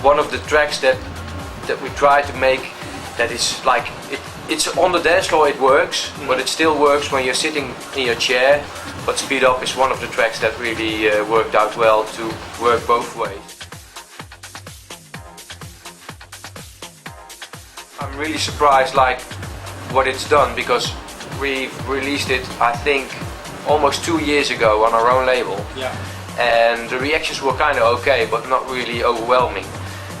one of the tracks that we try to make that is like it's on the dance floor, it works, but it still works when you're sitting in your chair. But Speed Up is one of the tracks that really worked out well to work both ways. I'm really surprised like what it's done, because we've released it I think almost 2 years ago on our own label. Yeah. And the reactions were kind of okay, but not really overwhelming.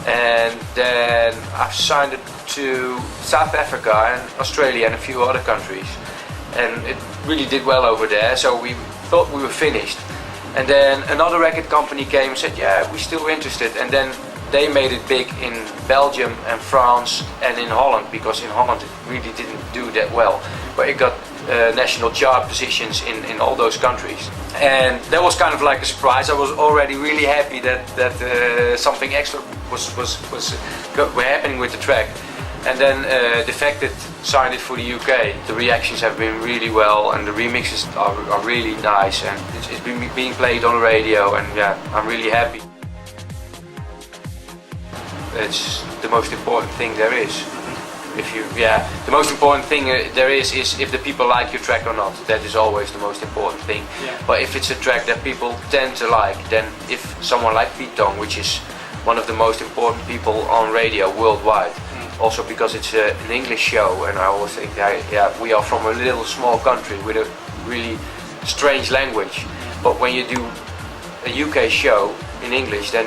And then I've signed it to South Africa and Australia and a few other countries, and it really did well over there, so we thought we were finished. And then another record company came and said, yeah, we're still interested, and then they made it big in Belgium and France and in Holland, because in Holland it really didn't do that well, but it got national chart positions in all those countries. And that was kind of like a surprise. I was already really happy that something extra was happening with the track. And then the fact that signed it for the UK, the reactions have been really well, and the remixes are really nice, and it's been being played on the radio, and yeah, I'm really happy. It's the most important thing there is. The most important thing there is if the people like your track or not. That is always the most important thing. Yeah. But if it's a track that people tend to like, then if someone like Pete Tong, which is one of the most important people on radio worldwide, also because it's an English show, and I always think we are from a little small country with a really strange language, but when you do a UK show in English, then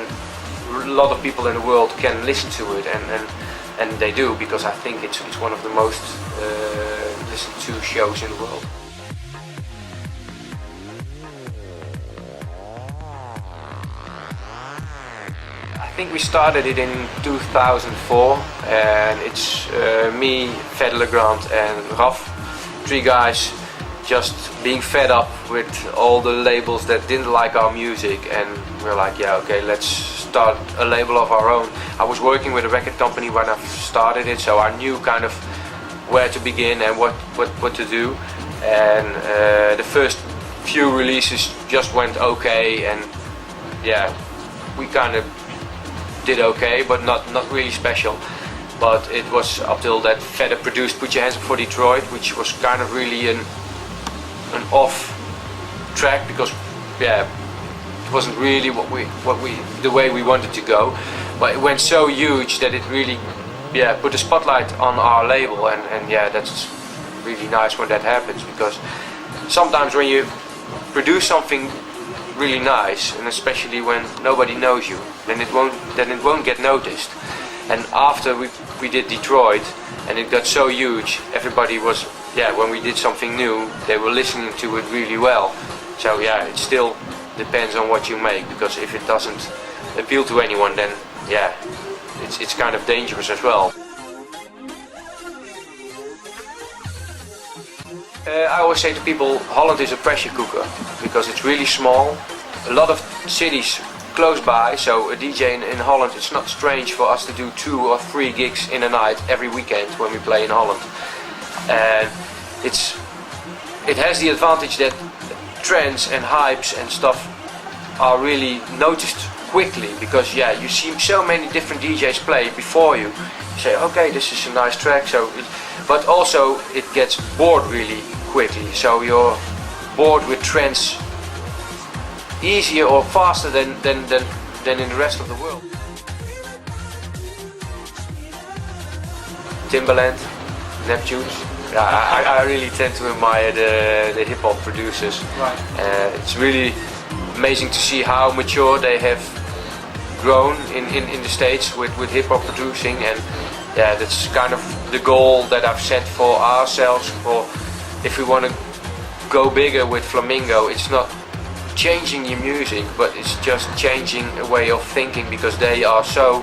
a lot of people in the world can listen to it, and they do, because I think it's one of the most listened to shows in the world. I think we started it in 2004, and it's me, Fed Legrand and Raf, 3 guys just being fed up with all the labels that didn't like our music, and we're like, yeah, okay, let's start a label of our own. I was working with a record company when I started it, so I knew kind of where to begin and what to do, and the first few releases just went okay, and yeah, we kind of did okay, but not really special. But it was up till that Fedder produced Put Your Hands Up for Detroit, which was kind of really an off track, because yeah, it wasn't really the way we wanted to go. But it went so huge that it really put a spotlight on our label, and yeah, that's really nice when that happens, because sometimes when you produce something really nice, and especially when nobody knows you, then it won't get noticed. And after we did Detroit, and it got so huge, everybody was, when we did something new, they were listening to it really well. So yeah, it still depends on what you make, because if it doesn't appeal to anyone, then yeah, it's kind of dangerous as well. I always say to people, Holland is a pressure cooker, because it's really small, a lot of cities close by, so a DJ in Holland, it's not strange for us to do 2 or 3 gigs in a night every weekend when we play in Holland. And it has the advantage that trends and hypes and stuff are really noticed quickly, because yeah, you see so many different DJs play before you. You say, okay, this is a nice track, but also it gets bored really quickly, so you're bored with trends easier or faster than in the rest of the world. Timbaland, Neptunes. I really tend to admire the hip-hop producers. Right. It's really amazing to see how mature they have grown in the States with hip-hop producing, and yeah, that's kind of the goal that I've set for ourselves. For if we want to go bigger with Flamingo, it's not changing your music, but it's just changing a way of thinking, because they are so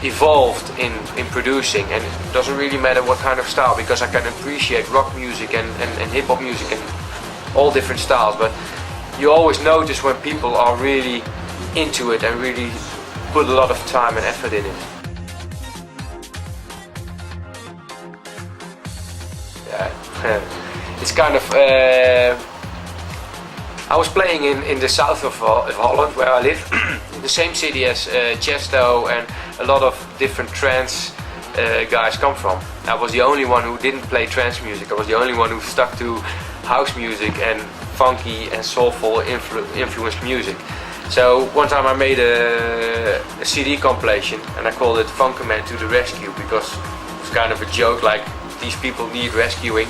evolved in producing, and it doesn't really matter what kind of style, because I can appreciate rock music and hip-hop music and all different styles, but you always notice when people are really into it and really put a lot of time and effort in it. Yeah, it's kind of I was playing in the south of Holland, where I live, in the same city as Chesto and a lot of different trance guys come from. I was the only one who didn't play trance music. I was the only one who stuck to house music and funky and soulful influenced music. So one time I made a CD compilation and I called it Funkerman to the Rescue, because it was kind of a joke, like these people need rescuing,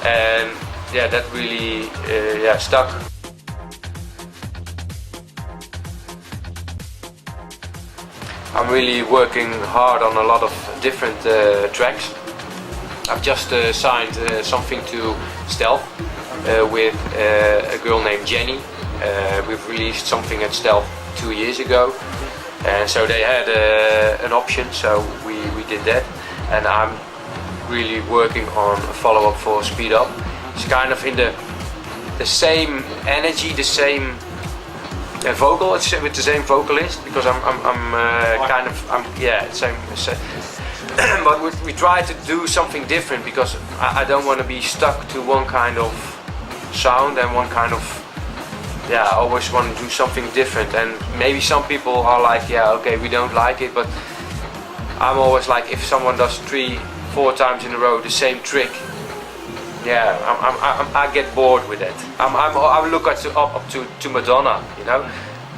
and yeah, that really stuck. I'm really working hard on a lot of different tracks. I've just signed something to Stealth with a girl named Jenny. We've released something at Stealth 2 years ago, and so they had an option, so we did that, and I'm really working on a follow-up for Speed Up. It's kind of in the same energy, the same vocal. It's with the same vocalist, because same. But we try to do something different, because I don't want to be stuck to one kind of sound and one kind of. Yeah, I always want to do something different, and maybe some people are like, yeah, okay, we don't like it, but I'm always like, if someone does 3-4 times in a row the same trick, yeah, I get bored with it. I look up to Madonna, you know.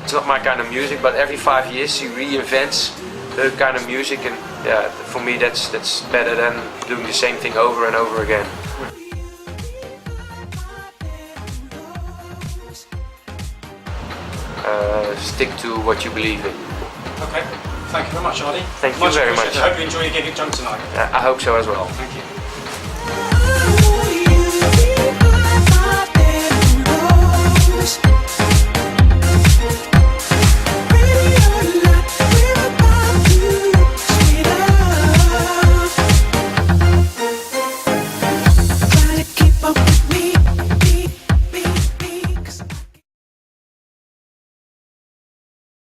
It's not my kind of music, but every 5 years she reinvents her kind of music, and yeah, for me that's better than doing the same thing over and over again. Stick to what you believe in. Okay, thank you very much, Ardy. Thank you very much. I hope you enjoy your gig at Junk tonight. I hope so as well. Thank you.